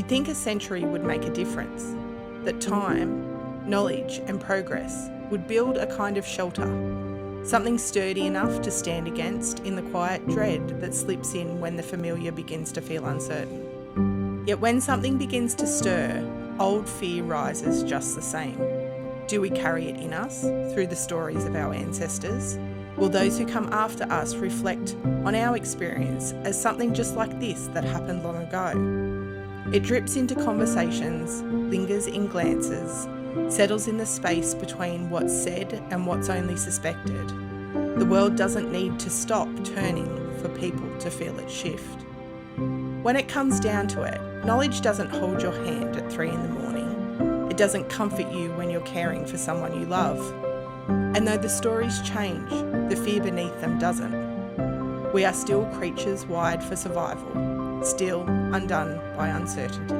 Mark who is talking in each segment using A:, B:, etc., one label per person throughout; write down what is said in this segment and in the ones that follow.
A: You'd think a century would make a difference, that time, knowledge and progress would build a kind of shelter, something sturdy enough to stand against in the quiet dread that slips in when the familiar begins to feel uncertain. Yet when something begins to stir, old fear rises just the same. Do we carry it in us through the stories of our ancestors? Will those who come after us reflect on our experience as something just like this that happened long ago? It drips into conversations, lingers in glances, settles in the space between what's said and what's only suspected. The world doesn't need to stop turning for people to feel it shift. When it comes down to it, knowledge doesn't hold your hand at 3 in the morning. It doesn't comfort you when you're caring for someone you love. And though the stories change, the fear beneath them doesn't. We are still creatures wired for survival, still undone by uncertainty.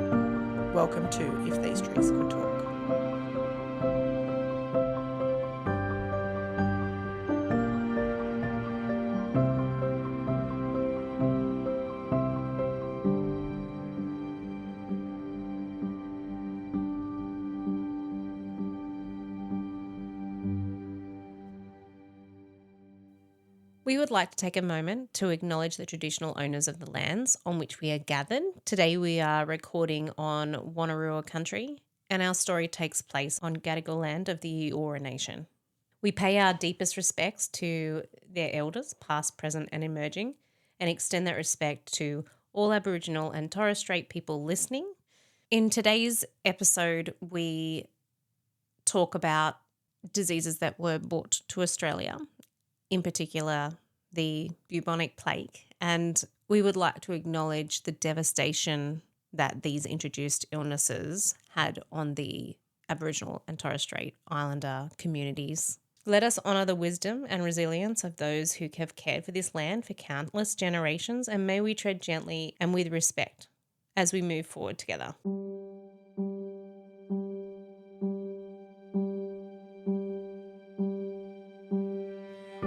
A: Welcome to If These Trees Could Talk.
B: We would like to take a moment to acknowledge the traditional owners of the lands on which we are gathered. Today we are recording on Wonnarua country, and our story takes place on Gadigal land of the Eora Nation. We pay our deepest respects to their elders, past, present and emerging, and extend that respect to all Aboriginal and Torres Strait people listening. In today's episode, we talk about diseases that were brought to Australia, in particular the bubonic plague, and we would like to acknowledge the devastation that these introduced illnesses had on the Aboriginal and Torres Strait Islander communities. Let us honour the wisdom and resilience of those who have cared for this land for countless generations, and may we tread gently and with respect as we move forward together.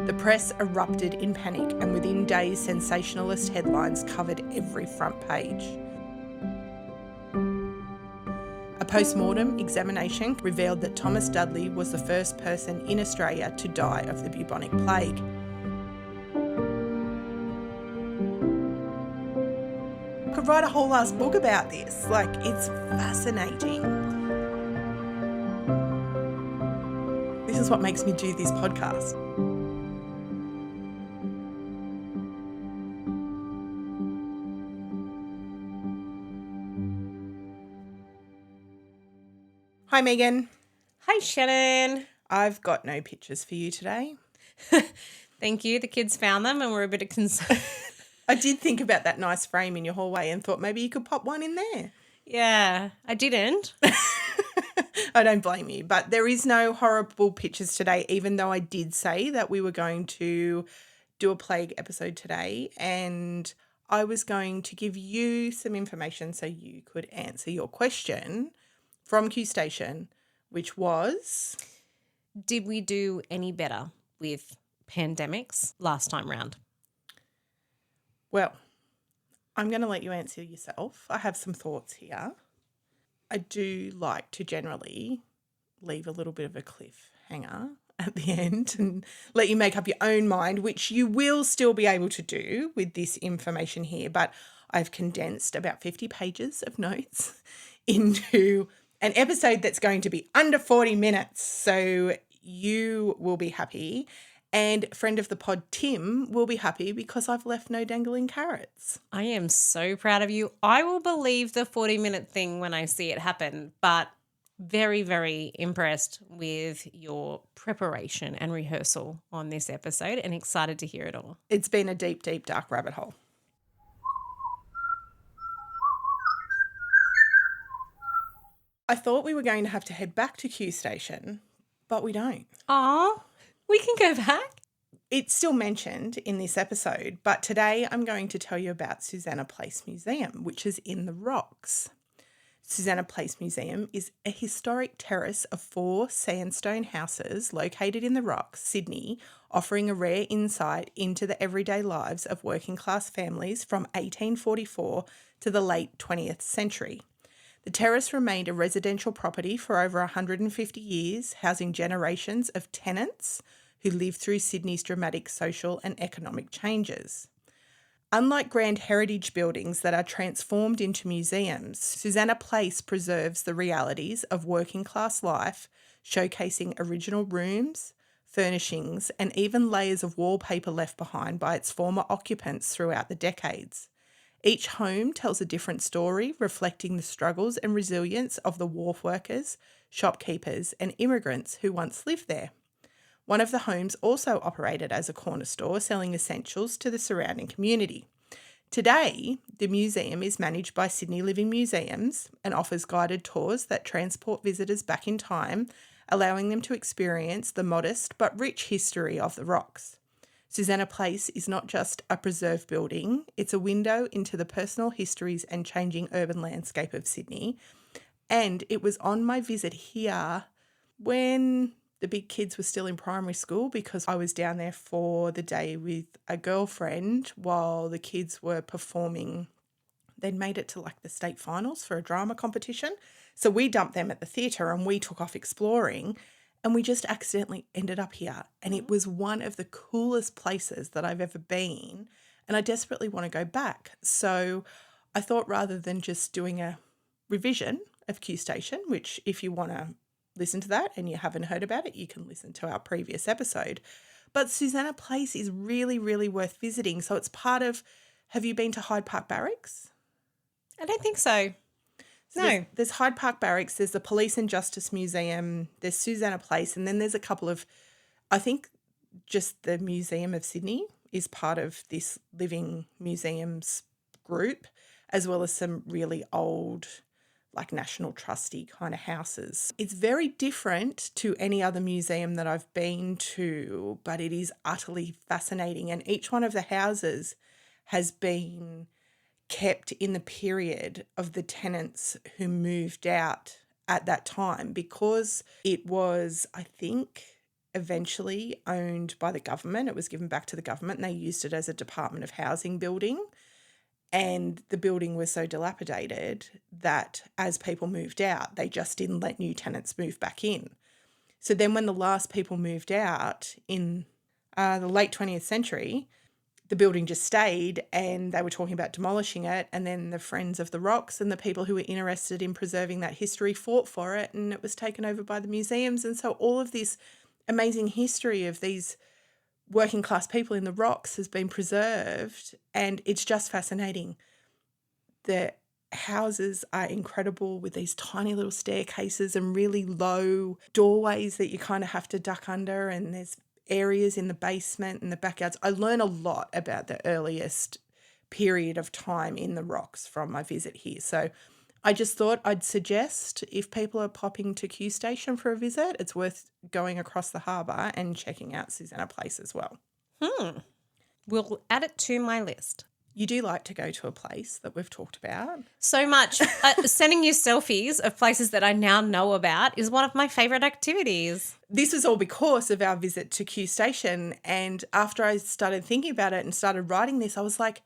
A: The press erupted in panic, and within days sensationalist headlines covered every front page. A post-mortem examination revealed that Thomas Dudley was the first person in Australia to die of the bubonic plague. I could write a whole last book about this. It's fascinating. This is what makes me do this podcast. Hi, Megan.
B: Hi, Shannon.
A: I've got no pictures for you today.
B: Thank you. The kids found them and were a bit concerned.
A: I did think about that nice frame in your hallway and thought maybe you could pop one in there.
B: Yeah, I didn't.
A: I don't blame you, but there is no horrible pictures today, even though I did say that we were going to do a plague episode today, and I was going to give you some information so you could answer your question from Q Station, which was...
B: Did we do any better with pandemics last time round?
A: Well, I'm going to let you answer yourself. I have some thoughts here. I do like to generally leave a little bit of a cliffhanger at the end and let you make up your own mind, which you will still be able to do with this information here. But I've condensed about 50 pages of notes into an episode that's going to be under 40 minutes. So you will be happy. And friend of the pod, Tim, will be happy because I've left no dangling carrots.
B: I am so proud of you. I will believe the 40-minute thing when I see it happen, but very, very impressed with your preparation and rehearsal on this episode and excited to hear it all.
A: It's been a deep, deep, dark rabbit hole. I thought we were going to have to head back to Q Station, but we don't.
B: Aw, we can go back.
A: It's still mentioned in this episode, but today I'm going to tell you about Susanna Place Museum, which is in the Rocks. Susanna Place Museum is a historic terrace of 4 sandstone houses located in the Rocks, Sydney, offering a rare insight into the everyday lives of working class families from 1844 to the late 20th century. The terrace remained a residential property for over 150 years, housing generations of tenants who lived through Sydney's dramatic social and economic changes. Unlike grand heritage buildings that are transformed into museums, Susanna Place preserves the realities of working class life, showcasing original rooms, furnishings, and even layers of wallpaper left behind by its former occupants throughout the decades. Each home tells a different story, reflecting the struggles and resilience of the wharf workers, shopkeepers, and immigrants who once lived there. One of the homes also operated as a corner store, selling essentials to the surrounding community. Today, the museum is managed by Sydney Living Museums and offers guided tours that transport visitors back in time, allowing them to experience the modest but rich history of the Rocks. Susanna Place is not just a preserved building, it's a window into the personal histories and changing urban landscape of Sydney. And it was on my visit here when the big kids were still in primary school, because I was down there for the day with a girlfriend while the kids were performing. They'd made it to like the state finals for a drama competition. So we dumped them at the theatre and we took off exploring, and we just accidentally ended up here. And it was one of the coolest places that I've ever been. And I desperately want to go back. So I thought, rather than just doing a revision of Q Station, which if you want to listen to that and you haven't heard about it, you can listen to our previous episode. But Susanna Place is really, really worth visiting. So it's part of, have you been to Hyde Park Barracks?
B: I don't think so.
A: So
B: No.
A: there's Hyde Park Barracks, there's the Police and Justice Museum, there's Susanna Place, and then there's a couple of, I think just the Museum of Sydney is part of this Living Museums group, as well as some really old, like National Trustee kind of houses. It's very different to any other museum that I've been to, but it is utterly fascinating. And each one of the houses has been kept in the period of the tenants who moved out at that time, because it was, I think, eventually owned by the government. It was given back to the government and they used it as a Department of Housing building. And the building was so dilapidated that as people moved out, they just didn't let new tenants move back in. So then when the last people moved out in the late 20th century, the building just stayed and they were talking about demolishing it. And then the Friends of the Rocks and the people who were interested in preserving that history fought for it, and it was taken over by the museums. And so all of this amazing history of these working class people in the Rocks has been preserved, and it's just fascinating. The houses are incredible with these tiny little staircases and really low doorways that you kind of have to duck under, and there's areas in the basement and the backyards. I learn a lot about the earliest period of time in the Rocks from my visit here. So I just thought I'd suggest, if people are popping to Q Station for a visit, it's worth going across the harbour and checking out Susanna Place as well.
B: We'll add it to my list.
A: You do like to go to a place that we've talked about.
B: So much. Sending you selfies of places that I now know about is one of my favourite activities.
A: This was all because of our visit to Q Station. And after I started thinking about it and started writing this, I was like,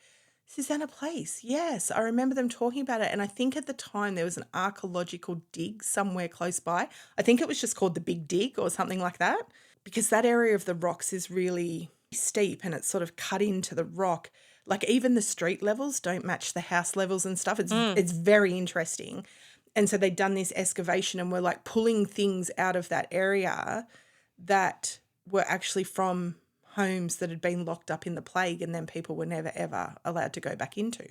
A: Susanna Place, yes, I remember them talking about it. And I think at the time there was an archaeological dig somewhere close by. I think it was just called the Big Dig or something like that, because that area of the Rocks is really steep and it's sort of cut into the rock. Like even the street levels don't match the house levels and stuff. It's very interesting. And so they'd done this excavation and were like pulling things out of that area that were actually from homes that had been locked up in the plague, and then people were never, ever allowed to go back into.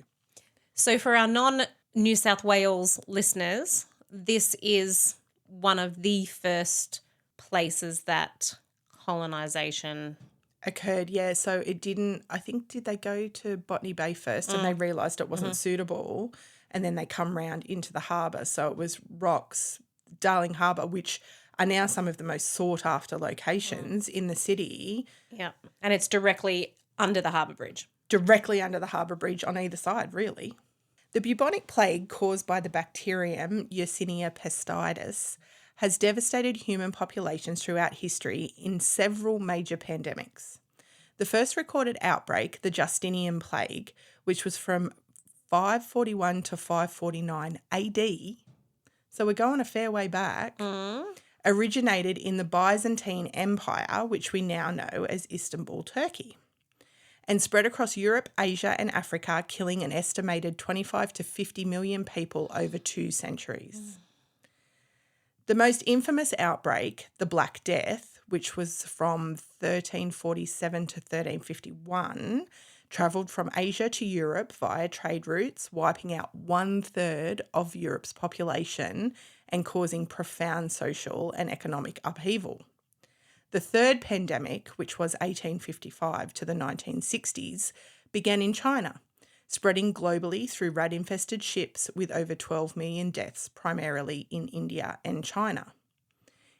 B: So for our non-New South Wales listeners, this is one of the first places that colonisation
A: occurred, yeah. So it didn't, I think, did they go to Botany Bay first and they realised it wasn't suitable, and then they come round into the harbour. So it was Rocks, Darling Harbour, which are now some of the most sought after locations in the city.
B: Yeah. And it's directly under the harbour bridge.
A: Directly under the harbour bridge on either side, really. The bubonic plague caused by the bacterium Yersinia pestis has devastated human populations throughout history in several major pandemics. The first recorded outbreak, the Justinian plague, which was from 541 to 549 AD, so we're going a fair way back, originated in the Byzantine Empire, which we now know as Istanbul, Turkey, and spread across Europe, Asia and Africa, killing an estimated 25 to 50 million people over 2 centuries. The most infamous outbreak, the Black Death, which was from 1347 to 1351, travelled from Asia to Europe via trade routes, wiping out 1/3 of Europe's population and causing profound social and economic upheaval. The third pandemic, which was 1855 to the 1960s, began in China, spreading globally through rat-infested ships with over 12 million deaths, primarily in India and China.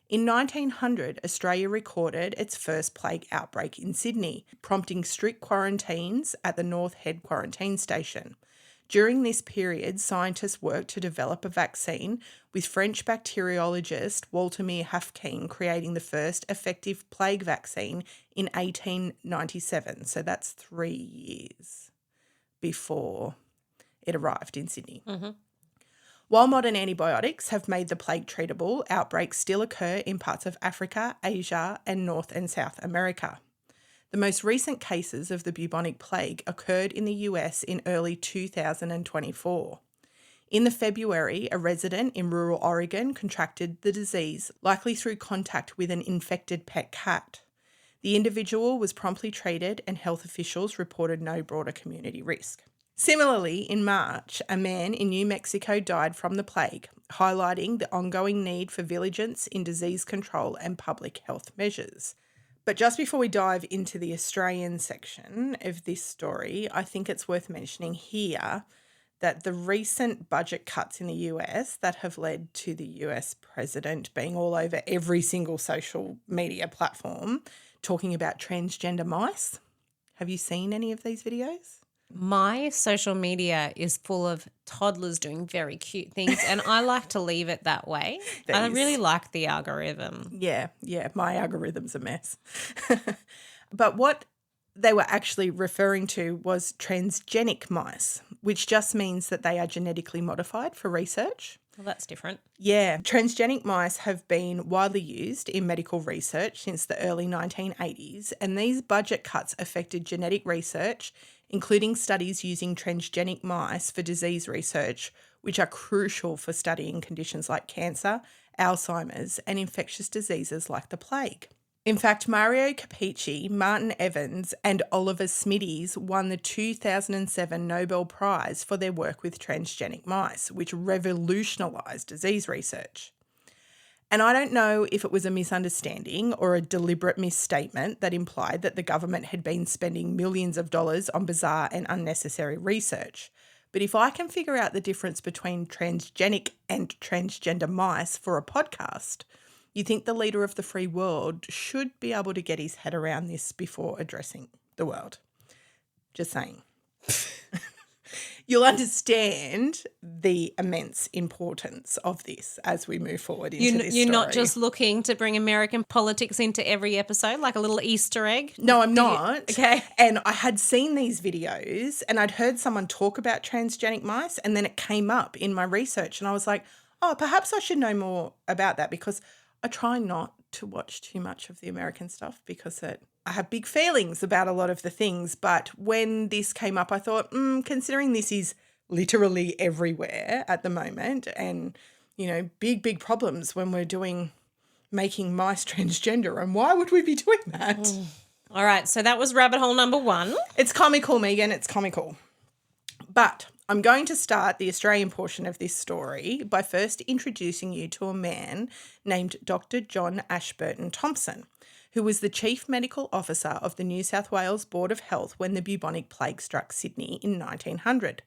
A: In 1900, Australia recorded its first plague outbreak in Sydney, prompting strict quarantines at the North Head Quarantine Station. During this period, scientists worked to develop a vaccine, with French bacteriologist Walter Haffkine creating the first effective plague vaccine in 1897. So that's 3 years before it arrived in Sydney. While modern antibiotics have made the plague treatable, outbreaks still occur in parts of Africa, Asia, and North and South America. The most recent cases of the bubonic plague occurred in the US in early 2024. In the February, a resident in rural Oregon contracted the disease, likely through contact with an infected pet cat. The individual was promptly treated and health officials reported no broader community risk. Similarly, in March, a man in New Mexico died from the plague, highlighting the ongoing need for vigilance in disease control and public health measures. But just before we dive into the Australian section of this story, I think it's worth mentioning here that the recent budget cuts in the US that have led to the US president being all over every single social media platform talking about transgender mice. Have you seen any of these videos?
B: My social media is full of toddlers doing very cute things, and I like to leave it that way. I really like the algorithm.
A: Yeah, my algorithm's a mess. But what they were actually referring to was transgenic mice, which just means that they are genetically modified for research.
B: Well, that's different.
A: Yeah, transgenic mice have been widely used in medical research since the early 1980s, and these budget cuts affected genetic research, including studies using transgenic mice for disease research, which are crucial for studying conditions like cancer, Alzheimer's, and infectious diseases like the plague. In fact, Mario Capici, Martin Evans, and Oliver Smithies won the 2007 Nobel Prize for their work with transgenic mice, which revolutionised disease research. And I don't know if it was a misunderstanding or a deliberate misstatement that implied that the government had been spending millions of dollars on bizarre and unnecessary research. But if I can figure out the difference between transgenic and transgender mice for a podcast, you think the leader of the free world should be able to get his head around this before addressing the world. Just saying. You'll understand the immense importance of this as we move forward into this story.
B: You're not just looking to bring American politics into every episode, like a little Easter egg?
A: No, I'm not.
B: Okay.
A: And I had seen these videos and I'd heard someone talk about transgenic mice, and then it came up in my research and I was like, oh, perhaps I should know more about that, because I try not to watch too much of the American stuff because I have big feelings about a lot of the things. But when this came up, I thought, considering this is literally everywhere at the moment and, big problems when we're making mice transgender, and why would we be doing that?
B: All right, so that was rabbit hole number 1.
A: It's comical, Megan, it's comical. But I'm going to start the Australian portion of this story by first introducing you to a man named Dr. John Ashburton Thompson, who was the Chief Medical Officer of the New South Wales Board of Health when the bubonic plague struck Sydney in 1900.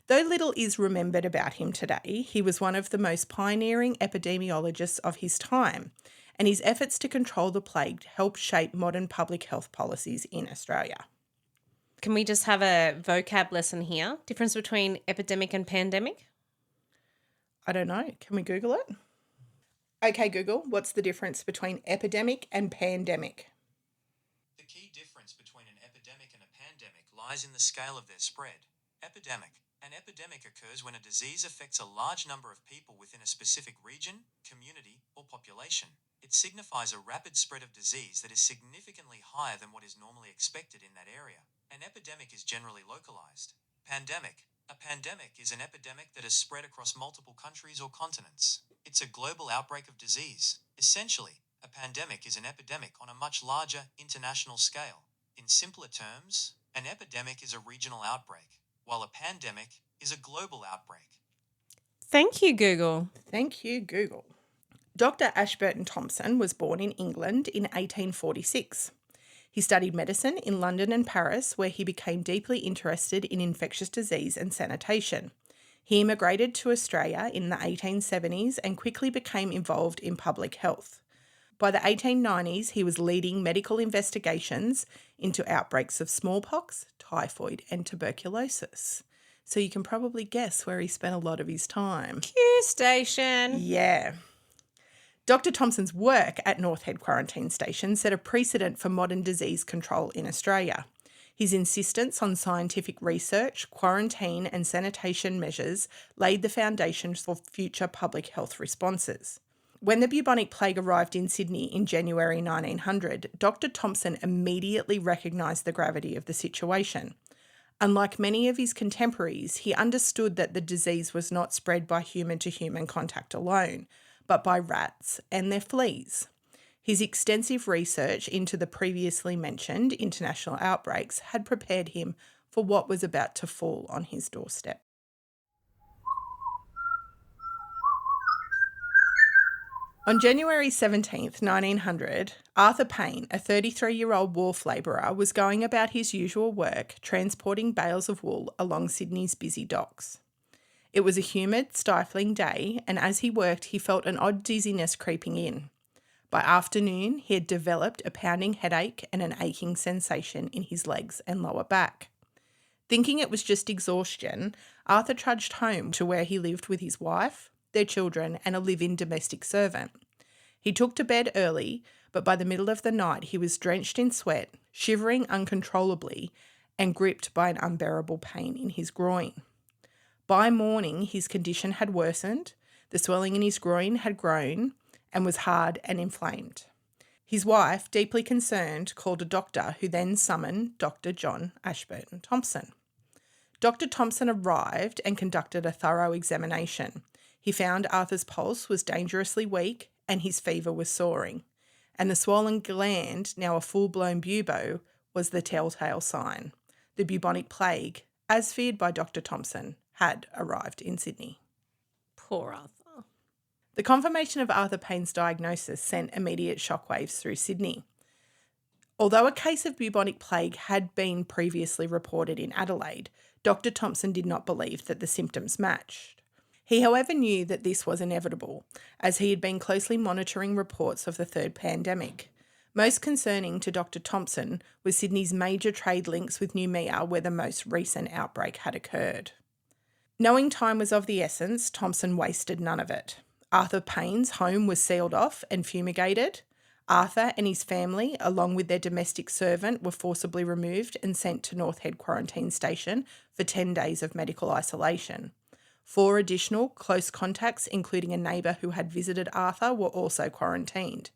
A: Though little is remembered about him today, he was one of the most pioneering epidemiologists of his time, and his efforts to control the plague helped shape modern public health policies in Australia.
B: Can we just have a vocab lesson here? Difference between epidemic and pandemic?
A: I don't know. Can we Google it? Okay, Google, what's the difference between epidemic and pandemic?
C: The key difference between an epidemic and a pandemic lies in the scale of their spread. Epidemic. An epidemic occurs when a disease affects a large number of people within a specific region, community, or population. It signifies a rapid spread of disease that is significantly higher than what is normally expected in that area. An epidemic is generally localized. Pandemic. A pandemic is an epidemic that has spread across multiple countries or continents. It's a global outbreak of disease. Essentially, a pandemic is an epidemic on a much larger international scale. In simpler terms, an epidemic is a regional outbreak, while a pandemic is a global outbreak.
B: Thank you, Google.
A: Thank you, Google. Dr. Ashburton Thompson was born in England in 1846. He studied medicine in London and Paris, where he became deeply interested in infectious disease and sanitation. He immigrated to Australia in the 1870s and quickly became involved in public health. By the 1890s, he was leading medical investigations into outbreaks of smallpox, typhoid, and tuberculosis. So you can probably guess where he spent a lot of his time.
B: Q Station.
A: Yeah. Dr. Thompson's work at North Head Quarantine Station set a precedent for modern disease control in Australia. His insistence on scientific research, quarantine and sanitation measures laid the foundations for future public health responses. When the bubonic plague arrived in Sydney in January 1900, Dr. Thompson immediately recognised the gravity of the situation. Unlike many of his contemporaries, he understood that the disease was not spread by human-to-human contact alone, but by rats and their fleas. His extensive research into the previously mentioned international outbreaks had prepared him for what was about to fall on his doorstep. On January 17th, 1900, Arthur Payne, a 33-year-old wharf labourer, was going about his usual work, transporting bales of wool along Sydney's busy docks. It was a humid, stifling day, and as he worked, he felt an odd dizziness creeping in. By afternoon, he had developed a pounding headache and an aching sensation in his legs and lower back. Thinking it was just exhaustion, Arthur trudged home to where he lived with his wife, their children, and a live-in domestic servant. He took to bed early, but by the middle of the night he was drenched in sweat, shivering uncontrollably, and gripped by an unbearable pain in his groin. By morning, his condition had worsened, the swelling in his groin had grown, and was hard and inflamed. His wife, deeply concerned, called a doctor who then summoned Dr. John Ashburton Thompson. Dr. Thompson arrived and conducted a thorough examination. He found Arthur's pulse was dangerously weak and his fever was soaring, and the swollen gland, now a full-blown bubo, was the telltale sign. The bubonic plague, as feared by Dr. Thompson, had arrived in Sydney.
B: Poor Arthur.
A: The confirmation of Arthur Payne's diagnosis sent immediate shockwaves through Sydney. Although a case of bubonic plague had been previously reported in Adelaide, Dr. Thompson did not believe that the symptoms matched. He, however, knew that this was inevitable, as he had been closely monitoring reports of the third pandemic. Most concerning to Dr. Thompson was Sydney's major trade links with Noumea, where the most recent outbreak had occurred. Knowing time was of the essence, Thompson wasted none of it. Arthur Payne's home was sealed off and fumigated. Arthur and his family, along with their domestic servant, were forcibly removed and sent to North Head Quarantine Station for 10 days of medical isolation. 4 additional close contacts, including a neighbour who had visited Arthur, were also quarantined.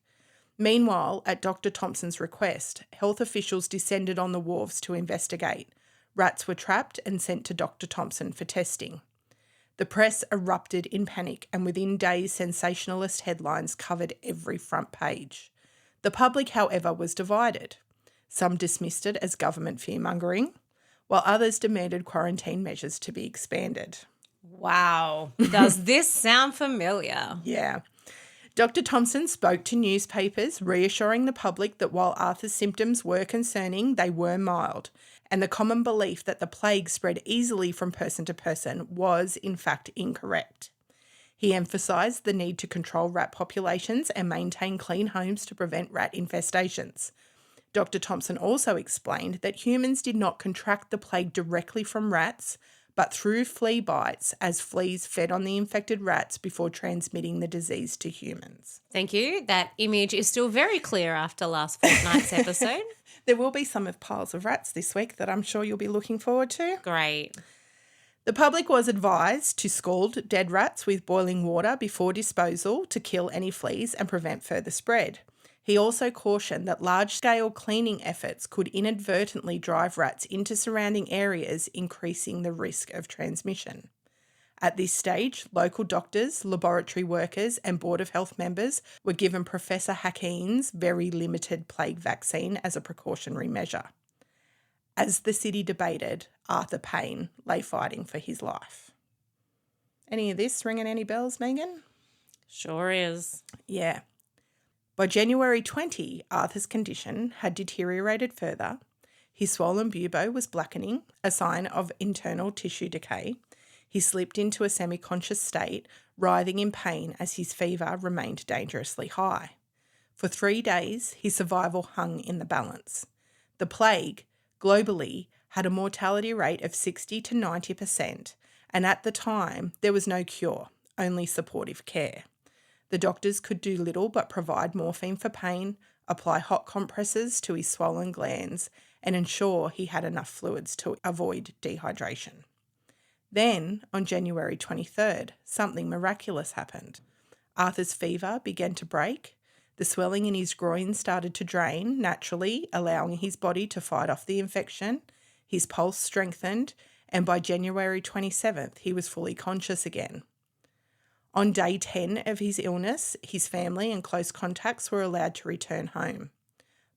A: Meanwhile, at Dr. Thompson's request, health officials descended on the wharves to investigate. Rats were trapped and sent to Dr. Thompson for testing. The press erupted in panic, and within days sensationalist headlines covered every front page. The public, however, was divided. Some dismissed it as government fear-mongering, while others demanded quarantine measures to be expanded.
B: Wow. Does this sound familiar?
A: Yeah. Dr. Thompson spoke to newspapers, reassuring the public that while Arthur's symptoms were concerning, they were mild, and the common belief that the plague spread easily from person to person was, in fact, incorrect. He emphasised the need to control rat populations and maintain clean homes to prevent rat infestations. Dr. Thompson also explained that humans did not contract the plague directly from rats, but through flea bites, as fleas fed on the infected rats before transmitting the disease to humans.
B: Thank you. That image is still very clear after last fortnight's episode.
A: There will be some of piles of rats this week that I'm sure you'll be looking forward to.
B: Great.
A: The public was advised to scald dead rats with boiling water before disposal to kill any fleas and prevent further spread. He also cautioned that large-scale cleaning efforts could inadvertently drive rats into surrounding areas, increasing the risk of transmission. At this stage, local doctors, laboratory workers and Board of Health members were given Professor Hakeem's very limited plague vaccine as a precautionary measure. As the city debated, Arthur Payne lay fighting for his life. Any of this ringing any bells, Megan?
B: Sure is.
A: Yeah. By January 20, Arthur's condition had deteriorated further. His swollen bubo was blackening, a sign of internal tissue decay. He slipped into a semi-conscious state, writhing in pain as his fever remained dangerously high. For 3 days, his survival hung in the balance. The plague, globally, had a mortality rate of 60 to 90%, and at the time, there was no cure, only supportive care. The doctors could do little but provide morphine for pain, apply hot compresses to his swollen glands, and ensure he had enough fluids to avoid dehydration. Then, on January 23rd, something miraculous happened. Arthur's fever began to break. The swelling in his groin started to drain naturally, allowing his body to fight off the infection. His pulse strengthened, and by January 27th, he was fully conscious again. On day 10 of his illness, his family and close contacts were allowed to return home.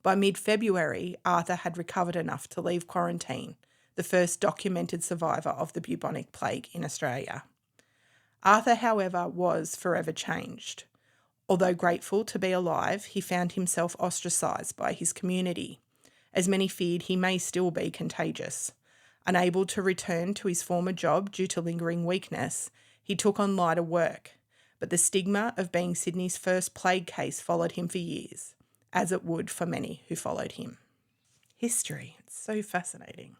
A: By mid-February, Arthur had recovered enough to leave quarantine, the first documented survivor of the bubonic plague in Australia. Arthur, however, was forever changed. Although grateful to be alive, he found himself ostracised by his community, as many feared he may still be contagious. Unable to return to his former job due to lingering weakness, he took on lighter work, but the stigma of being Sydney's first plague case followed him for years, as it would for many who followed him. History, it's so fascinating.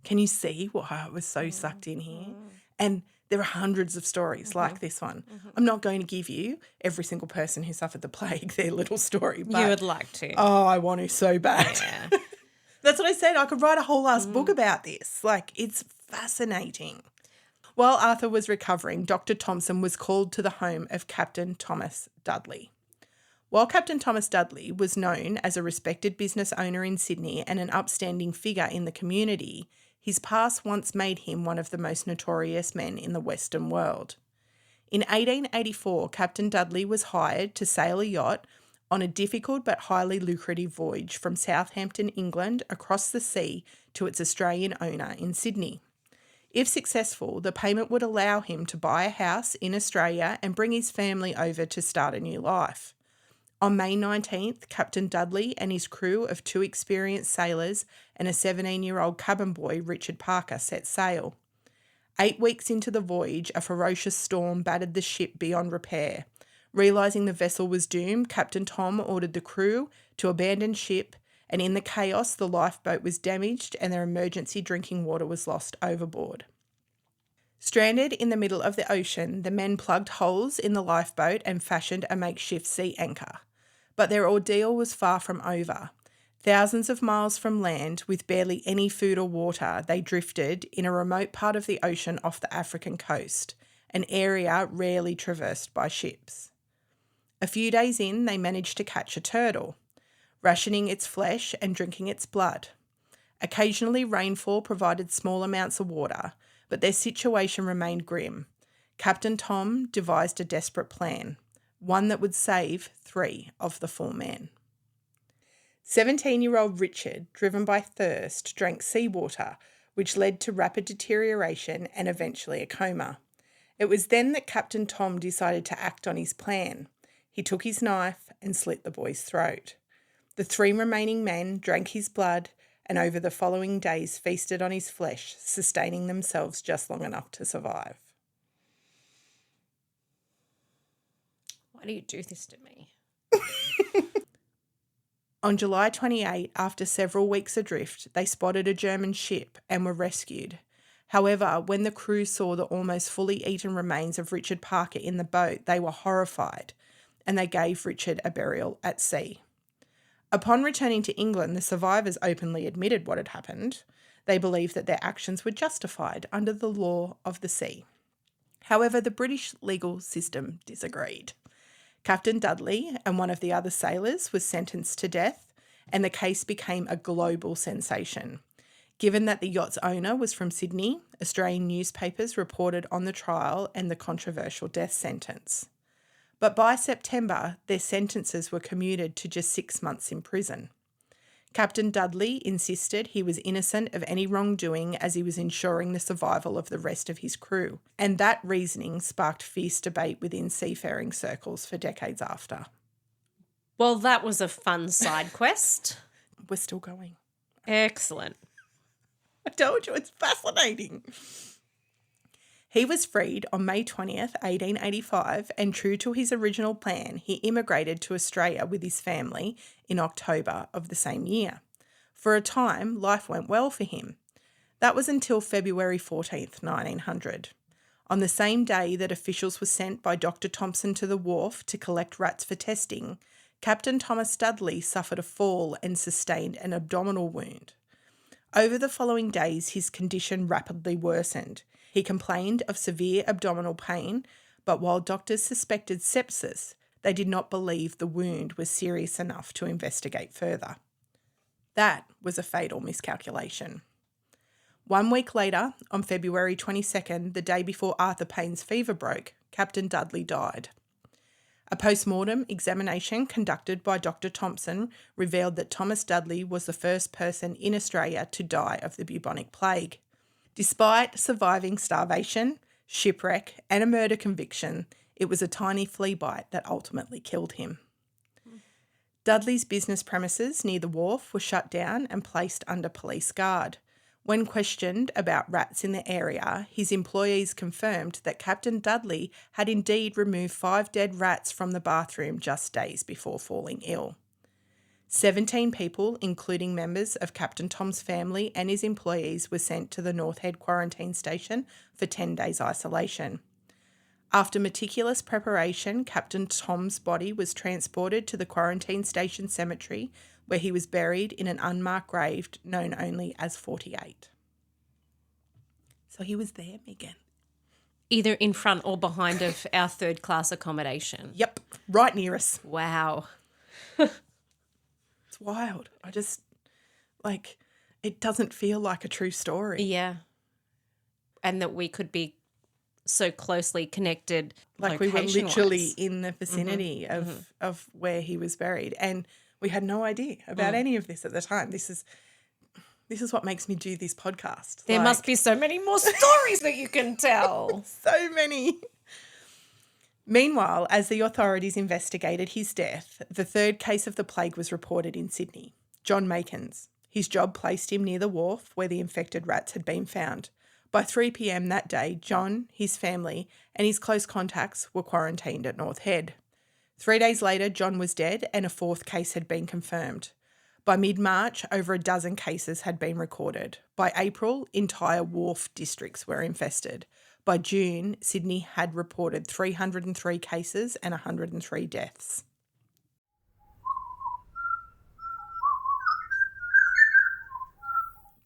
A: Can you see why I was so sucked in here? And there are hundreds of stories like this one. I'm not going to give you every single person who suffered the plague their little story. But,
B: You would like to.
A: oh, I want to so bad.
B: Yeah.
A: That's what I said. I could write a whole ass book about this. Like, it's fascinating. While Arthur was recovering, Dr. Thompson was called to the home of Captain Thomas Dudley. While Captain Thomas Dudley was known as a respected business owner in Sydney and an upstanding figure in the community, his past once made him one of the most notorious men in the Western world. In 1884, Captain Dudley was hired to sail a yacht on a difficult but highly lucrative voyage from Southampton, England, across the sea to its Australian owner in Sydney. If successful, the payment would allow him to buy a house in Australia and bring his family over to start a new life. On May 19th, Captain Dudley and his crew of 2 experienced sailors and a 17-year-old cabin boy, Richard Parker, set sail. 8 weeks into the voyage, a ferocious storm battered the ship beyond repair. Realising the vessel was doomed, Captain Tom ordered the crew to abandon ship, and in the chaos, the lifeboat was damaged and their emergency drinking water was lost overboard. Stranded in the middle of the ocean, the men plugged holes in the lifeboat and fashioned a makeshift sea anchor. But their ordeal was far from over. Thousands of miles from land, with barely any food or water, they drifted in a remote part of the ocean off the African coast, an area rarely traversed by ships. A few days in, they managed to catch a turtle, rationing its flesh and drinking its blood. Occasionally, rainfall provided small amounts of water, but their situation remained grim. Captain Tom devised a desperate plan, one that would save 3 of the 4 men. 17-year-old Richard, driven by thirst, drank seawater, which led to rapid deterioration and eventually a coma. It was then that Captain Tom decided to act on his plan. He took his knife and slit the boy's throat. The 3 remaining men drank his blood and over the following days feasted on his flesh, sustaining themselves just long enough to survive.
B: Why do you do this to me?
A: On July 28, after several weeks adrift, they spotted a German ship and were rescued. However, when the crew saw the almost fully eaten remains of Richard Parker in the boat, they were horrified, and they gave Richard a burial at sea. Upon returning to England, the survivors openly admitted what had happened. They believed that their actions were justified under the law of the sea. However, the British legal system disagreed. Captain Dudley and one of the other sailors was sentenced to death, and the case became a global sensation. Given that the yacht's owner was from Sydney, Australian newspapers reported on the trial and the controversial death sentence. But by September, their sentences were commuted to just 6 months in prison. Captain Dudley insisted he was innocent of any wrongdoing as he was ensuring the survival of the rest of his crew, and that reasoning sparked fierce debate within seafaring circles for decades after.
B: Well, that was a fun side quest.
A: We're still going.
B: Excellent.
A: I told you, it's fascinating. He was freed on May 20th, 1885, and true to his original plan, he immigrated to Australia with his family in October of the same year. For a time, life went well for him. That was until February 14th, 1900. On the same day that officials were sent by Dr. Thompson to the wharf to collect rats for testing, Captain Thomas Dudley suffered a fall and sustained an abdominal wound. Over the following days, his condition rapidly worsened. He complained of severe abdominal pain, but while doctors suspected sepsis, they did not believe the wound was serious enough to investigate further. That was a fatal miscalculation. 1 week later, on February 22nd, the day before Arthur Payne's fever broke, Captain Dudley died. A post-mortem examination conducted by Dr. Thompson revealed that Thomas Dudley was the first person in Australia to die of the bubonic plague. Despite surviving starvation, shipwreck, and a murder conviction, it was a tiny flea bite that ultimately killed him. Dudley's business premises near the wharf were shut down and placed under police guard. When questioned about rats in the area, his employees confirmed that Captain Dudley had indeed removed 5 dead rats from the bathroom just days before falling ill. 17 people, including members of Captain Tom's family and his employees, were sent to the North Head quarantine station for 10 days isolation. After meticulous preparation, Captain Tom's body was transported to the quarantine station cemetery, where he was buried in an unmarked grave known only as 48. So he was there, Megan.
B: Either in front or behind of our third-class accommodation.
A: Yep, right near us.
B: Wow.
A: It's wild. I just, it doesn't feel like a true story.
B: Yeah. And that we could be so closely connected.
A: Like we were literally
B: location-wise.
A: in the vicinity of where he was buried. And we had no idea about any of this at the time. This is what makes me do this podcast.
B: There must be so many more stories that you can tell.
A: So many. Meanwhile, as the authorities investigated his death, the third case of the plague was reported in Sydney. John Makins. His job placed him near the wharf where the infected rats had been found. By 3 p.m. that day, John, his family, and his close contacts were quarantined at North Head. 3 days later, John was dead and a 4th case had been confirmed. By mid-March, over a dozen cases had been recorded. By April, entire wharf districts were infested. By June, Sydney had reported 303 cases and 103 deaths.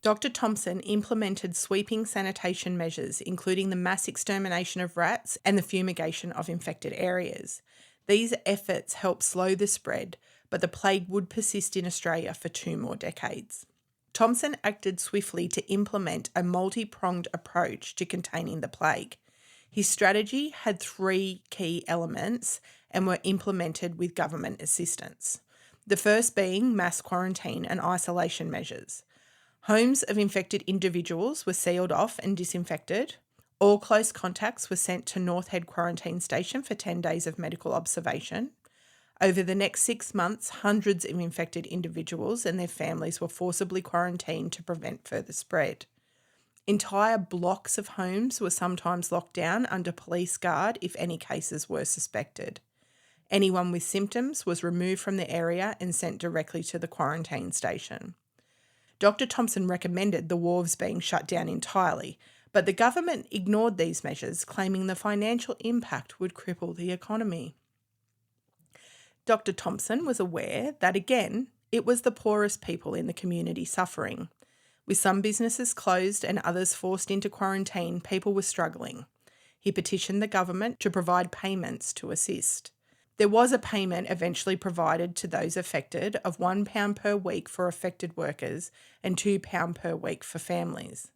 A: Dr. Thompson implemented sweeping sanitation measures, including the mass extermination of rats and the fumigation of infected areas. These efforts helped slow the spread, but the plague would persist in Australia for 2 more decades. Thompson acted swiftly to implement a multi-pronged approach to containing the plague. His strategy had 3 key elements and were implemented with government assistance. The first being mass quarantine and isolation measures. Homes of infected individuals were sealed off and disinfected. All close contacts were sent to North Head Quarantine Station for 10 days of medical observation. Over the next 6 months, hundreds of infected individuals and their families were forcibly quarantined to prevent further spread. Entire blocks of homes were sometimes locked down under police guard if any cases were suspected. Anyone with symptoms was removed from the area and sent directly to the quarantine station. Dr. Thompson recommended the wharves being shut down entirely, but the government ignored these measures, claiming the financial impact would cripple the economy. Dr. Thompson was aware that, again, it was the poorest people in the community suffering. With some businesses closed and others forced into quarantine, people were struggling. He petitioned the government to provide payments to assist. There was a payment eventually provided to those affected of £1 per week for affected workers and £2 per week for families.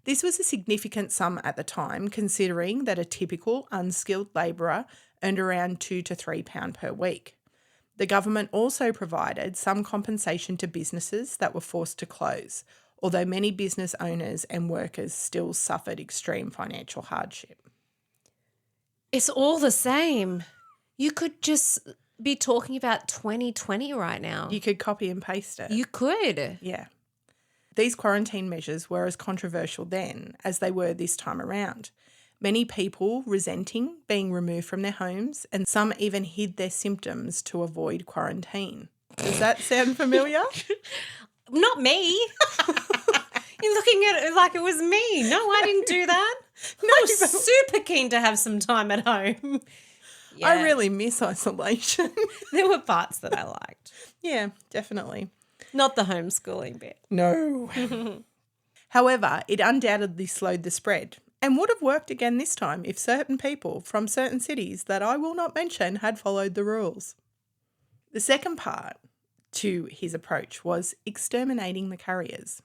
A: This was a significant sum at the time, considering that a typical unskilled labourer earned around £2 to £3 per week. The government also provided some compensation to businesses that were forced to close, although many business owners and workers still suffered extreme financial hardship.
B: It's all the same. You could just be talking about 2020 right now.
A: You could copy and paste it.
B: You could.
A: Yeah. These quarantine measures were as controversial then as they were this time around. Many people resenting being removed from their homes, and some even hid their symptoms to avoid quarantine. Does that sound familiar?
B: Not me. You're looking at it like it was me. No, I didn't do that.
A: No,
B: I'm super keen to have some time at home. Yeah.
A: I really miss isolation.
B: There were parts that I liked.
A: Yeah, definitely.
B: Not the homeschooling bit.
A: No. However, it undoubtedly slowed the spread and would have worked again this time if certain people from certain cities that I will not mention had followed the rules. The second part to his approach was exterminating the carriers.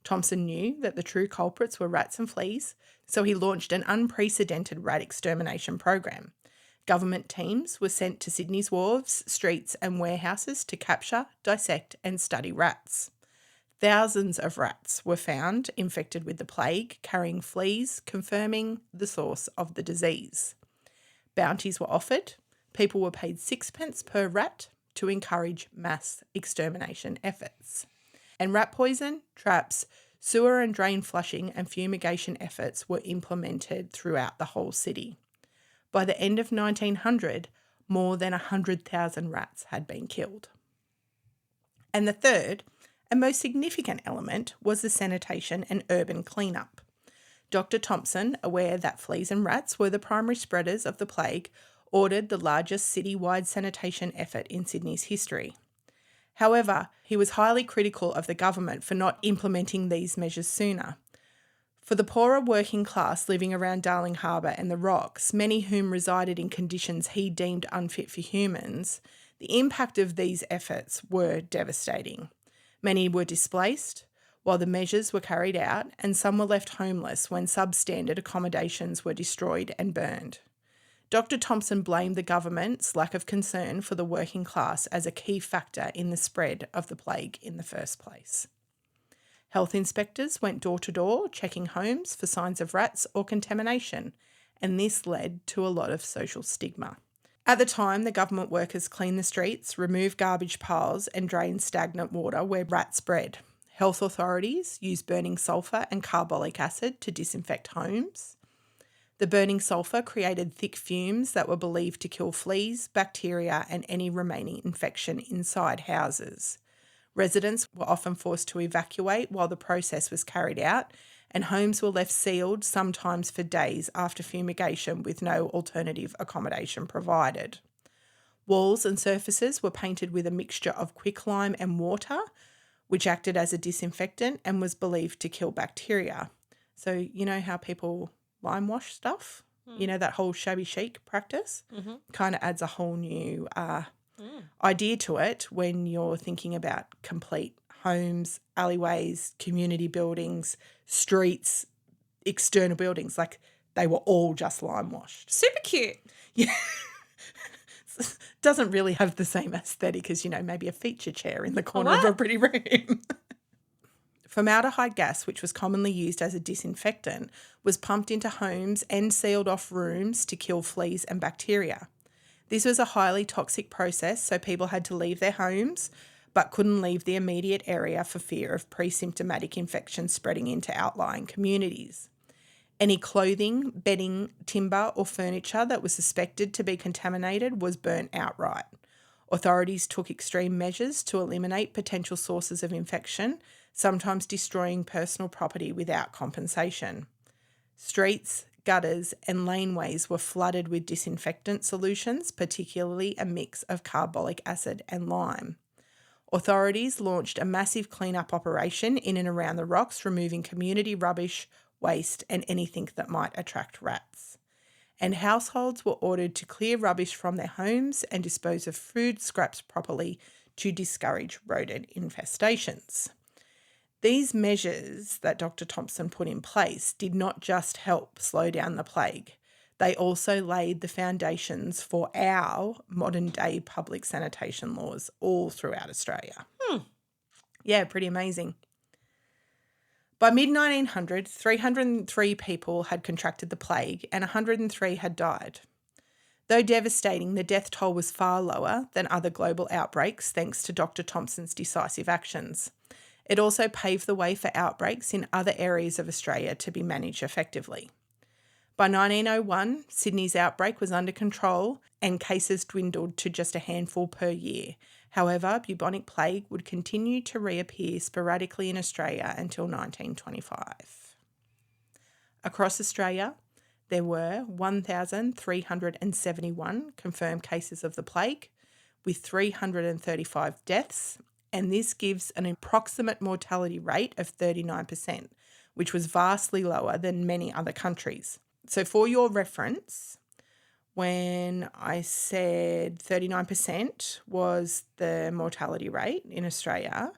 A: Thompson knew that the true culprits were rats and fleas, so he launched an unprecedented rat extermination program. Government teams were sent to Sydney's wharves, streets and warehouses to capture, dissect and study rats. Thousands of rats were found infected with the plague, carrying fleas, confirming the source of the disease. Bounties were offered. People were paid 6p per rat to encourage mass extermination efforts. And rat poison, traps, sewer and drain flushing and fumigation efforts were implemented throughout the whole city. By the end of 1900, more than 100,000 rats had been killed. And the third and most significant element was the sanitation and urban cleanup. Dr. Thompson, aware that fleas and rats were the primary spreaders of the plague, ordered the largest citywide sanitation effort in Sydney's history. However, he was highly critical of the government for not implementing these measures sooner. For the poorer working class living around Darling Harbour and the Rocks, many whom resided in conditions he deemed unfit for humans, the impact of these efforts were devastating. Many were displaced while the measures were carried out, and some were left homeless when substandard accommodations were destroyed and burned. Dr. Thompson blamed the government's lack of concern for the working class as a key factor in the spread of the plague in the first place. Health inspectors went door to door checking homes for signs of rats or contamination, and this led to a lot of social stigma. At the time, the government workers cleaned the streets, removed garbage piles and drained stagnant water where rats bred. Health authorities used burning sulphur and carbolic acid to disinfect homes. The burning sulphur created thick fumes that were believed to kill fleas, bacteria and any remaining infection inside houses. Residents were often forced to evacuate while the process was carried out, and homes were left sealed, sometimes for days after fumigation, with no alternative accommodation provided. Walls and surfaces were painted with a mixture of quicklime and water, which acted as a disinfectant and was believed to kill bacteria. So you know how people lime wash stuff? You know, that whole shabby chic practice? Kind of adds a whole new idea to it when you're thinking about complete homes, alleyways, community buildings, streets, external buildings. Like they were all just lime washed.
B: Super cute.
A: Yeah. Doesn't really have the same aesthetic as, you know, maybe a feature chair in the corner of a pretty room. Formaldehyde gas, which was commonly used as a disinfectant, was pumped into homes and sealed off rooms to kill fleas and bacteria. This was a highly toxic process, so people had to leave their homes but couldn't leave the immediate area for fear of pre-symptomatic infections spreading into outlying communities. Any clothing, bedding, timber or furniture that was suspected to be contaminated was burnt outright. Authorities took extreme measures to eliminate potential sources of infection, sometimes destroying personal property without compensation. Streets, gutters and laneways were flooded with disinfectant solutions, particularly a mix of carbolic acid and lime. Authorities launched a massive clean-up operation in and around the rocks, removing community rubbish, waste and anything that might attract rats. And households were ordered to clear rubbish from their homes and dispose of food scraps properly to discourage rodent infestations. These measures that Dr. Thompson put in place did not just help slow down the plague. They also laid the foundations for our modern-day public sanitation laws all throughout Australia. Yeah, pretty amazing. By mid-1900, 303 people had contracted the plague and 103 had died. Though devastating, the death toll was far lower than other global outbreaks thanks to Dr. Thompson's decisive actions. It also paved the way for outbreaks in other areas of Australia to be managed effectively. By 1901, Sydney's outbreak was under control and cases dwindled to just a handful per year. However, bubonic plague would continue to reappear sporadically in Australia until 1925. Across Australia, there were 1,371 confirmed cases of the plague, with 335 deaths, and this gives an approximate mortality rate of 39%, which was vastly lower than many other countries. So for your reference, when I said 39% was the mortality rate in Australia,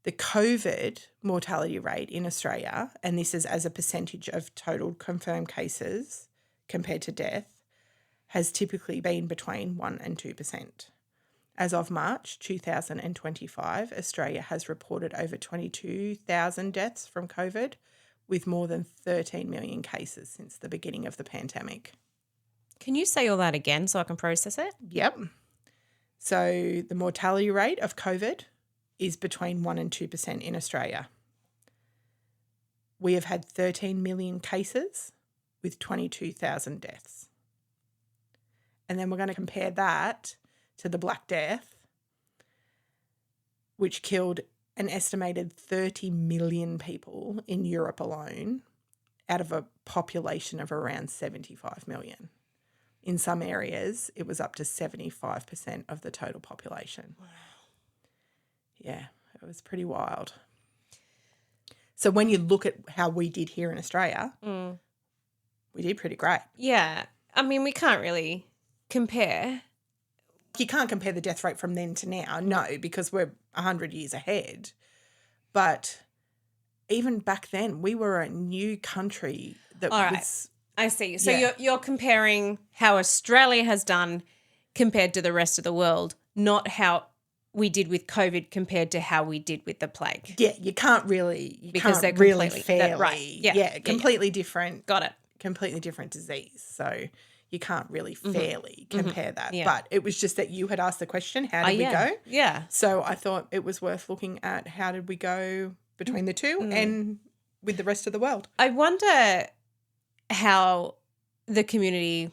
A: the COVID mortality rate in Australia, and this is as a percentage of total confirmed cases compared to death, has typically been between 1 and 2%. As of March 2025, Australia has reported over 22,000 deaths from COVID, with more than 13 million cases since the beginning of the pandemic.
B: Can you say all that again so I can process it?
A: Yep. So the mortality rate of COVID is between 1 and 2% in Australia. We have had 13 million cases with 22,000 deaths. And then we're going to compare that to the Black Death, which killed an estimated 30 million people in Europe alone out of a population of around 75 million. In some areas, it was up to 75% of the total population. Wow. Yeah, it was pretty wild. So when you look at how we did here in Australia, we did pretty great.
B: Yeah. I mean, we can't really compare.
A: You can't compare the death rate from then to now, no, because we're 100 years ahead. But even back then, we were a new country that
B: All right.
A: was...
B: I see. So
A: Yeah.
B: you're comparing how Australia has done compared to the rest of the world, not how we did with COVID compared to how we did with the plague.
A: Yeah, you can't really...
B: Because they're
A: really
B: completely-
A: fairly...
B: right. Yeah.
A: completely different.
B: Got it.
A: Completely different disease. So you can't really fairly compare that.
B: Yeah.
A: But it was just that you had asked the question, how did we go?
B: Yeah.
A: So I thought it was worth looking at how did we go between the two and with the rest of the world.
B: I wonder how the community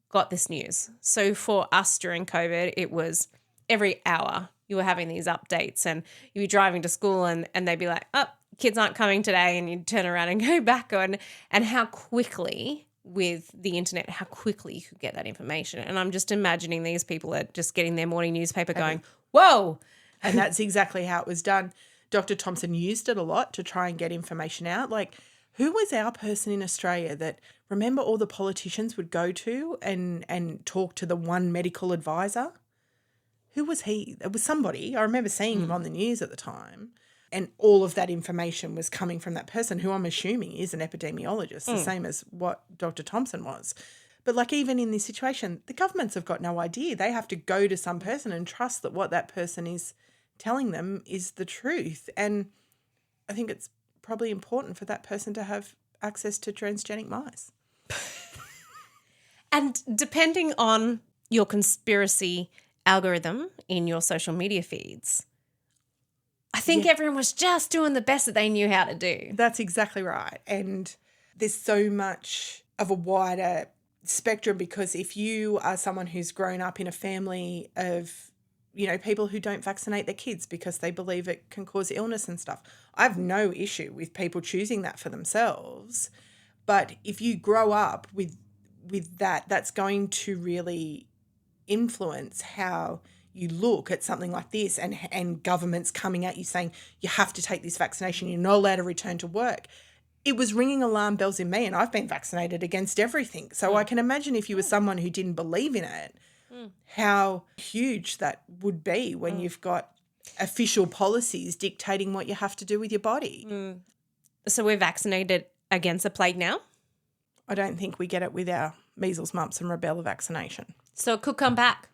B: got this news. So for us during COVID, it was every hour you were having these updates and you'd be driving to school and they'd be like, oh, kids aren't coming today, and you'd turn around and go back on, and how quickly with the internet, how quickly you could get that information. And I'm just imagining these people are just getting their morning newspaper going, whoa.
A: And that's exactly how it was done. Dr. Thompson used it a lot to try and get information out. Like, who was our person in Australia that, remember, all the politicians would go to and talk to the one medical advisor? Who was he? It was somebody. I remember seeing him on the news at the time. And all of that information was coming from that person, who I'm assuming is an epidemiologist, the same as what Dr. Thompson was. But like, even in this situation, the governments have got no idea. They have to go to some person and trust that what that person is telling them is the truth. And I think it's probably important for that person to have access to transgenic mice.
B: And depending on your conspiracy algorithm in your social media feeds, I think everyone was just doing the best that they knew how to do.
A: That's exactly right. And there's so much of a wider spectrum, because if you are someone who's grown up in a family of, you know, people who don't vaccinate their kids because they believe it can cause illness and stuff, I have no issue with people choosing that for themselves. But if you grow up with that, that's going to really influence how you look at something like this and governments coming at you saying, you have to take this vaccination, you're not allowed to return to work, it was ringing alarm bells in me, and I've been vaccinated against everything. So I can imagine if you were someone who didn't believe in it, how huge that would be when you've got official policies dictating what you have to do with your body.
B: So we're vaccinated against the plague now?
A: I don't think we get it with our measles, mumps and rubella vaccination.
B: So it could come back.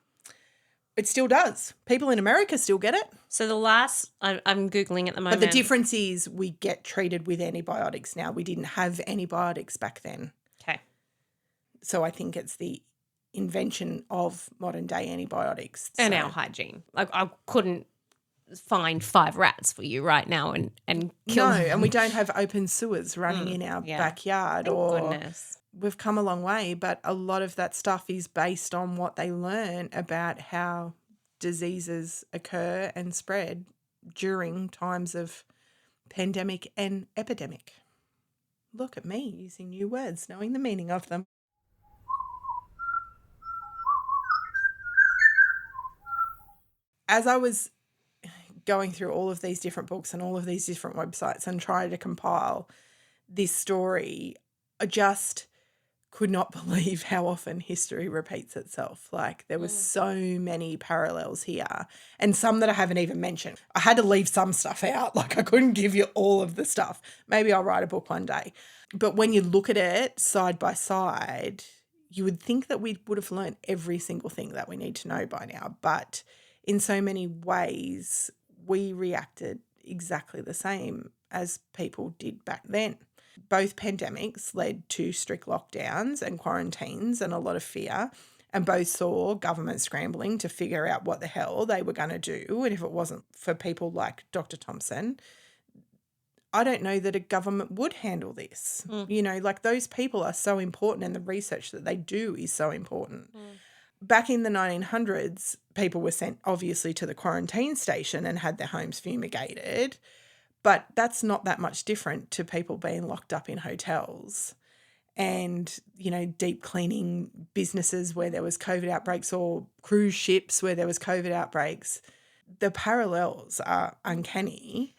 A: It still does. People in America still get it.
B: So the last, I'm Googling at the moment.
A: But the difference is we get treated with antibiotics now. We didn't have antibiotics back then.
B: Okay.
A: So I think it's the invention of modern day antibiotics.
B: And
A: So-
B: our hygiene. Like I couldn't find 5 rats for you right now and kill
A: No,
B: them.
A: and we don't have open sewers running in our backyard.
B: Thank
A: or
B: goodness.
A: We've come a long way, but a lot of that stuff is based on what they learn about how diseases occur and spread during times of pandemic and epidemic. Look at me using new words, knowing the meaning of them. As I was going through all of these different books and all of these different websites and trying to compile this story, I just could not believe how often history repeats itself. Like there was so many parallels here, and some that I haven't even mentioned. I had to leave some stuff out. Like I couldn't give you all of the stuff. Maybe I'll write a book one day. But when you look at it side by side, you would think that we would have learned every single thing that we need to know by now. But in so many ways, we reacted exactly the same as people did back then. Both pandemics led to strict lockdowns and quarantines and a lot of fear, and both saw government scrambling to figure out what the hell they were going to do. And if it wasn't for people like Dr. Thompson, I don't know that a government would handle this. You know, like those people are so important, and the research that they do is so important. Back in the 1900s, people were sent obviously to the quarantine station and had their homes fumigated. But that's not that much different to people being locked up in hotels and, you know, deep cleaning businesses where there was COVID outbreaks, or cruise ships where there was COVID outbreaks. The parallels are uncanny.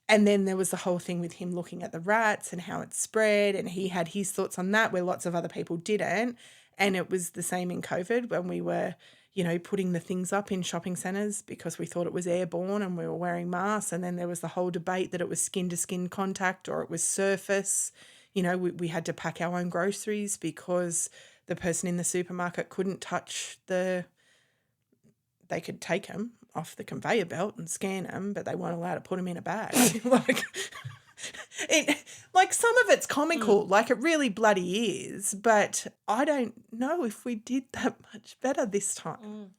A: And then there was the whole thing with him looking at the rats and how it spread, and he had his thoughts on that where lots of other people didn't. And it was the same in COVID when we were, you know, putting the things up in shopping centres because we thought it was airborne and we were wearing masks. And then there was the whole debate that it was skin-to-skin contact or it was surface. You know, we had to pack our own groceries because the person in the supermarket couldn't touch they could take them off the conveyor belt and scan them, but they weren't allowed to put them in a bag. Like some of it's comical, like it really bloody is, but I don't know if we did that much better this time.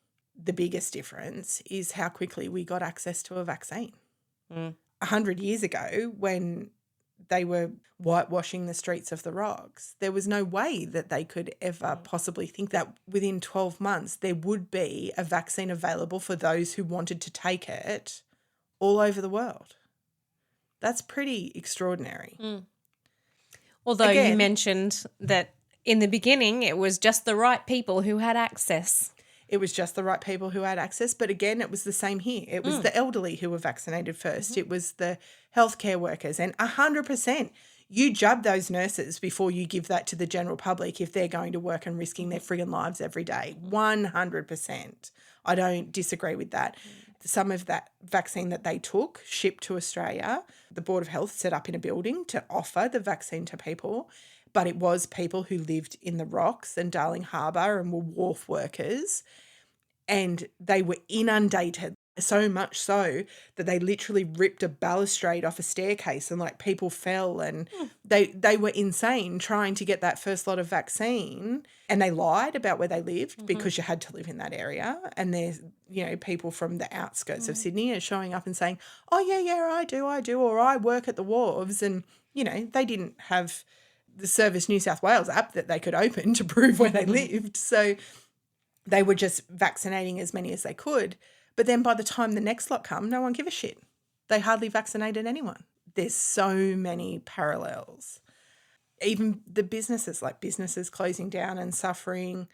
A: The biggest difference is how quickly we got access to a vaccine. 100 years ago, when they were whitewashing the streets of the rocks, there was no way that they could ever possibly think that within 12 months there would be a vaccine available for those who wanted to take it all over the world. That's pretty extraordinary.
B: Although you
A: Again-
B: mentioned that in the beginning it was just the right people who had access.
A: It was just the right people who had access. But again, it was the same here. It was the elderly who were vaccinated first. It was the healthcare workers. And 100%, you jab those nurses before you give that to the general public if they're going to work and risking their friggin' lives every day. 100%. I don't disagree with that. Some of that vaccine that they took, shipped to Australia, the Board of Health set up in a building to offer the vaccine to people. But it was people who lived in the Rocks and Darling Harbour and were wharf workers, and they were inundated, so much so that they literally ripped a balustrade off a staircase and like people fell, and they were insane trying to get that first lot of vaccine, and they lied about where they lived because you had to live in that area. And there's, you know, people from the outskirts of Sydney are showing up and saying, oh yeah, I do, or I work at the wharves, and, you know, they didn't have the Service New South Wales app that they could open to prove where they lived. So they were just vaccinating as many as they could. But then by the time the next lot come, no one give a shit. They hardly vaccinated anyone. There's so many parallels. Even the businesses, like businesses closing down and suffering.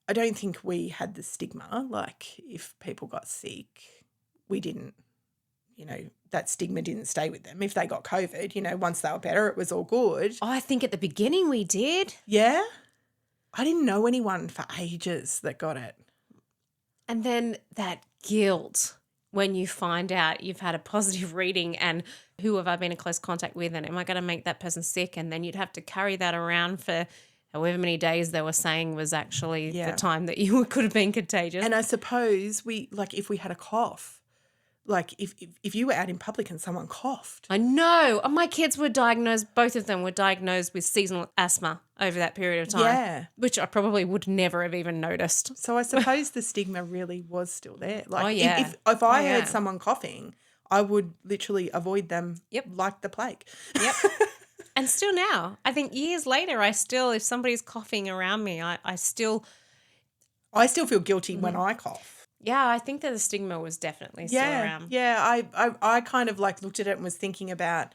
A: I don't think we had the stigma. Like if people got sick, we didn't, that stigma didn't stay with them. If they got COVID, once they were better, it was all good.
B: Oh, I think at the beginning we did.
A: Yeah. I didn't know anyone for ages that got it.
B: And then that guilt when you find out you've had a positive reading and who have I been in close contact with and am I going to make that person sick? And then you'd have to carry that around for however many days they were saying was actually the time that you could have been contagious.
A: And I suppose if we had a cough, like if you were out in public and someone coughed.
B: I know. My kids were diagnosed, both of them were diagnosed with seasonal asthma over that period of time.
A: Yeah.
B: Which I probably would never have even noticed.
A: So I suppose the stigma really was still there. Like if I heard someone coughing, I would literally avoid them like the plague.
B: Yep. And still now, I think years later, if somebody's coughing around me, I still
A: feel guilty when I cough.
B: Yeah, I think that the stigma was definitely still around.
A: Yeah, I kind of looked at it and was thinking about,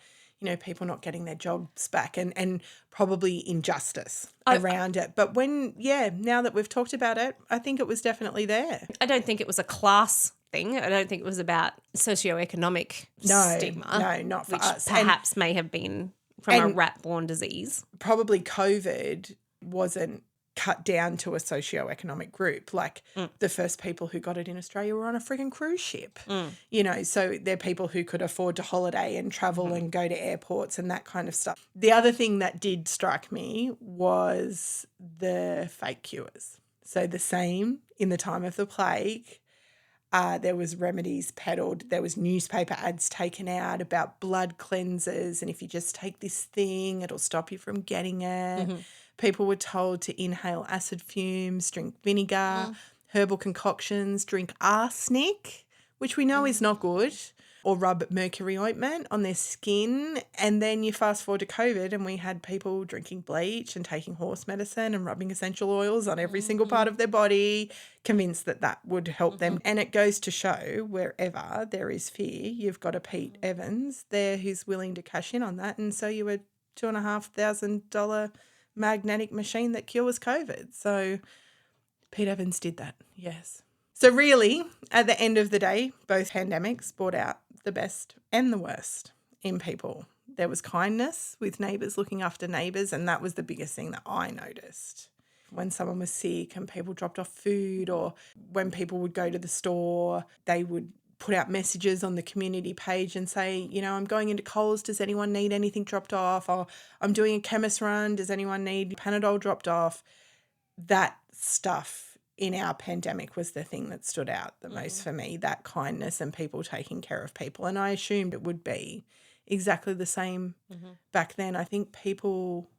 A: people not getting their jobs back and probably injustice around it. But now that we've talked about it, I think it was definitely there.
B: I don't think it was a class thing. I don't think it was about socioeconomic stigma.
A: No, not for us.
B: Which perhaps may have been from a rat-borne disease.
A: Probably COVID wasn't cut down to a socioeconomic group. Like the first people who got it in Australia were on a frigging cruise ship. So they're people who could afford to holiday and travel and go to airports and that kind of stuff. The other thing that did strike me was the fake cures. So the same in the time of the plague. There was remedies peddled. There was newspaper ads taken out about blood cleansers, and if you just take this thing, it'll stop you from getting it. People were told to inhale acid fumes, drink vinegar, herbal concoctions, drink arsenic, which we know is not good, or rub mercury ointment on their skin. And then you fast forward to COVID and we had people drinking bleach and taking horse medicine and rubbing essential oils on every single part of their body, convinced that that would help them. And it goes to show wherever there is fear, you've got a Pete Evans there who's willing to cash in on that and sell you a $2,500 magnetic machine that cures COVID. So Pete Evans did that, yes. So really, at the end of the day, both pandemics brought out the best and the worst in people. There was kindness with neighbours looking after neighbours, and that was the biggest thing that I noticed. When someone was sick and people dropped off food, or when people would go to the store, they would put out messages on the community page and say, I'm going into Coles, does anyone need anything dropped off? Or I'm doing a chemist run, does anyone need Panadol dropped off? That stuff in our pandemic was the thing that stood out the most for me, that kindness and people taking care of people. And I assumed it would be exactly the same back then. I think people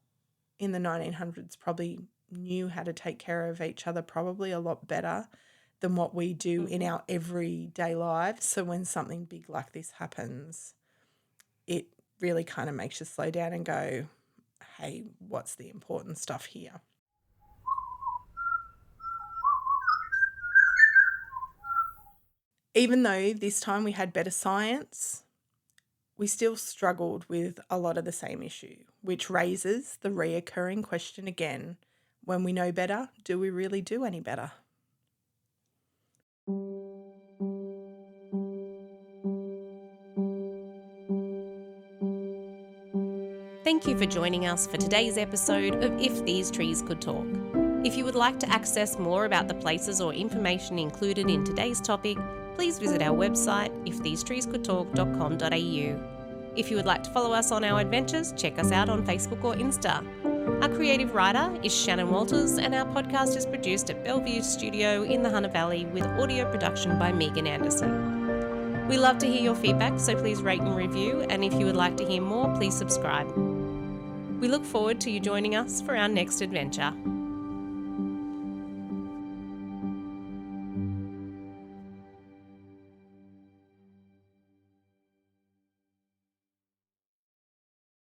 A: in the 1900s probably knew how to take care of each other probably a lot better than what we do in our everyday lives. So when something big like this happens, it really kind of makes you slow down and go, hey, what's the important stuff here? Even though this time we had better science, we still struggled with a lot of the same issue, which raises the reoccurring question again, when we know better, do we really do any better?
B: Thank you for joining us for today's episode of If These Trees Could Talk. If you would like to access more about the places or information included in today's topic, please visit our website, ifthesetreescouldtalk.com.au. If you would like to follow us on our adventures, check us out on Facebook or Insta. Our creative writer is Shannon Walters, and our podcast is produced at Bellevue Studio in the Hunter Valley with audio production by Megan Anderson. We love to hear your feedback, so please rate and review, and if you would like to hear more, please subscribe. We look forward to you joining us for our next adventure.